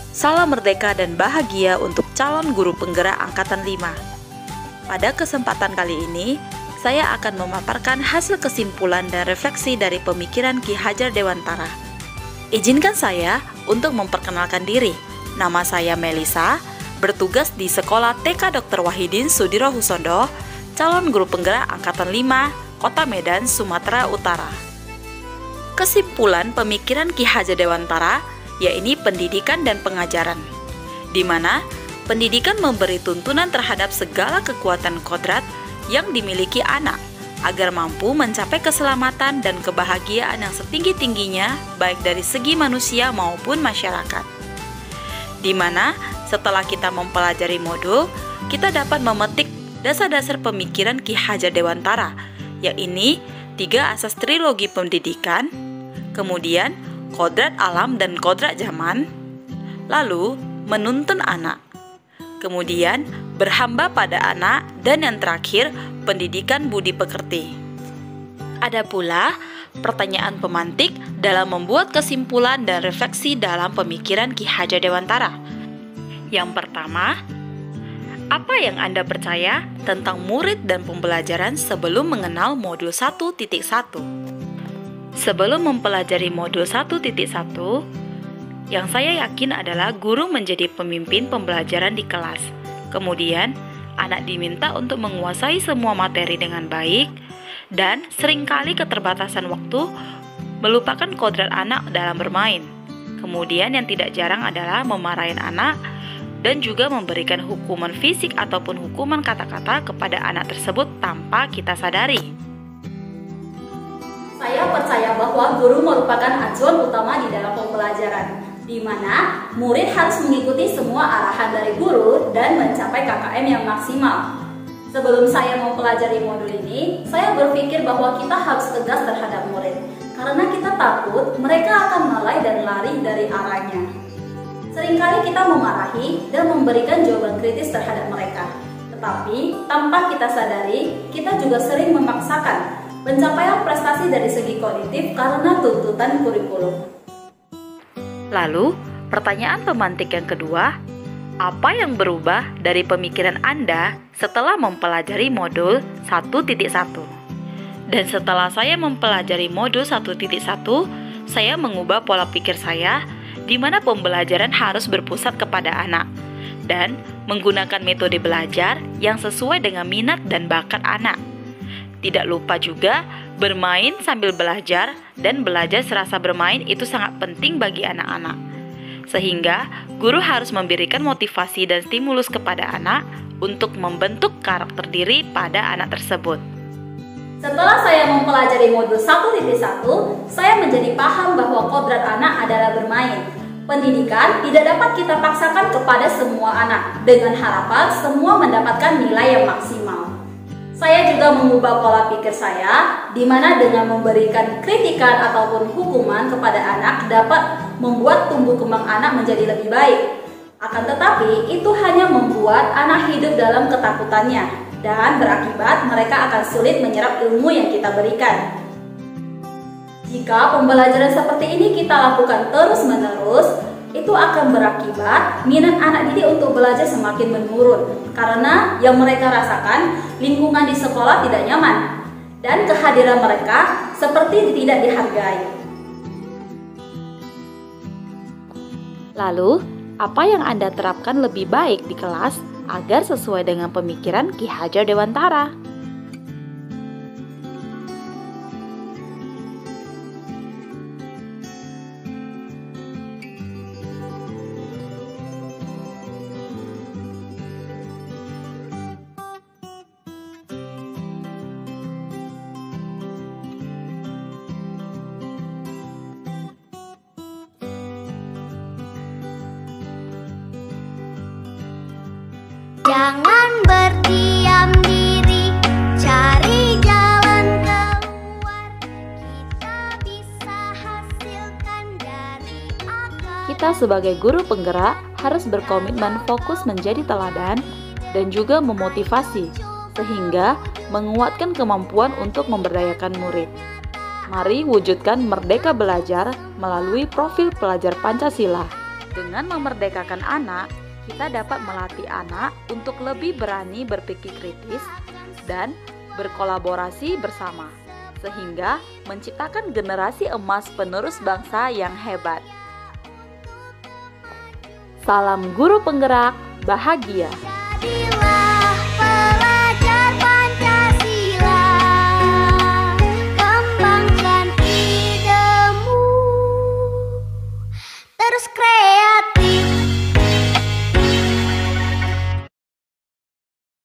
Salam merdeka dan bahagia untuk calon guru penggerak Angkatan 5. Pada kesempatan kali ini, saya akan memaparkan hasil kesimpulan dan refleksi dari pemikiran Ki Hajar Dewantara. Izinkan saya untuk memperkenalkan diri. Nama saya Melisa, bertugas di Sekolah TK Dr. Wahidin Sudirohusodo, calon guru penggerak Angkatan 5, Kota Medan, Sumatera Utara. Kesimpulan pemikiran Ki Hajar Dewantara yaitu pendidikan dan pengajaran, di mana pendidikan memberi tuntunan terhadap segala kekuatan kodrat yang dimiliki anak agar mampu mencapai keselamatan dan kebahagiaan yang setinggi-tingginya baik dari segi manusia maupun masyarakat. Di mana setelah kita mempelajari modul, kita dapat memetik dasar-dasar pemikiran Ki Hajar Dewantara, yaitu 3 asas trilogi pendidikan, kemudian kodrat alam dan kodrat zaman, lalu menuntun anak, kemudian berhamba pada anak, dan yang terakhir pendidikan budi pekerti. Ada pula pertanyaan pemantik dalam membuat kesimpulan dan refleksi dalam pemikiran Ki Hajar Dewantara. Yang pertama, apa yang Anda percaya tentang murid dan pembelajaran sebelum mengenal modul 1.1? Sebelum mempelajari modul 1.1, yang saya yakin adalah guru menjadi pemimpin pembelajaran di kelas. Kemudian, anak diminta untuk menguasai semua materi dengan baik, dan seringkali keterbatasan waktu melupakan kodrat anak dalam bermain. Kemudian yang tidak jarang adalah memarahin anak, dan juga memberikan hukuman fisik ataupun hukuman kata-kata kepada anak tersebut tanpa kita sadari. Saya percaya bahwa guru merupakan acuan utama di dalam pembelajaran, di mana murid harus mengikuti semua arahan dari guru dan mencapai KKM yang maksimal. Sebelum saya mempelajari modul ini, saya berpikir bahwa kita harus tegas terhadap murid, karena kita takut mereka akan lalai dan lari dari arahnya. Seringkali kita memarahi dan memberikan jawaban kritis terhadap mereka, tetapi tanpa kita sadari, kita juga sering memaksakan pencapaian prestasi dari segi kognitif karena tuntutan kurikulum. Lalu, pertanyaan pemantik yang kedua, apa yang berubah dari pemikiran Anda setelah mempelajari modul 1.1? Dan setelah saya mempelajari modul 1.1, saya mengubah pola pikir saya di mana pembelajaran harus berpusat kepada anak dan menggunakan metode belajar yang sesuai dengan minat dan bakat anak. Tidak lupa juga bermain sambil belajar, dan belajar serasa bermain itu sangat penting bagi anak-anak. Sehingga guru harus memberikan motivasi dan stimulus kepada anak untuk membentuk karakter diri pada anak tersebut. Setelah saya mempelajari modul 1.1, saya menjadi paham bahwa kodrat anak adalah bermain. Pendidikan tidak dapat kita paksakan kepada semua anak dengan harapan semua mendapatkan nilai yang maksimal. Saya juga mengubah pola pikir saya, di mana dengan memberikan kritikan ataupun hukuman kepada anak dapat membuat tumbuh kembang anak menjadi lebih baik. Akan tetapi, itu hanya membuat anak hidup dalam ketakutannya, dan berakibat mereka akan sulit menyerap ilmu yang kita berikan. Jika pembelajaran seperti ini kita lakukan terus-menerus, itu akan berakibat minat anak didik untuk belajar semakin menurun, karena yang mereka rasakan lingkungan di sekolah tidak nyaman dan kehadiran mereka seperti tidak dihargai. Lalu, apa yang Anda terapkan lebih baik di kelas agar sesuai dengan pemikiran Ki Hajar Dewantara? Jangan berdiam diri, cari jalan keluar. Kita bisa hasilkan dari akal. Kita sebagai guru penggerak harus berkomitmen fokus menjadi teladan dan juga memotivasi, sehingga menguatkan kemampuan untuk memberdayakan murid. Mari wujudkan merdeka belajar melalui profil pelajar Pancasila. Dengan memerdekakan anak, kita dapat melatih anak untuk lebih berani berpikir kritis dan berkolaborasi bersama, sehingga menciptakan generasi emas penerus bangsa yang hebat. Salam guru penggerak bahagia.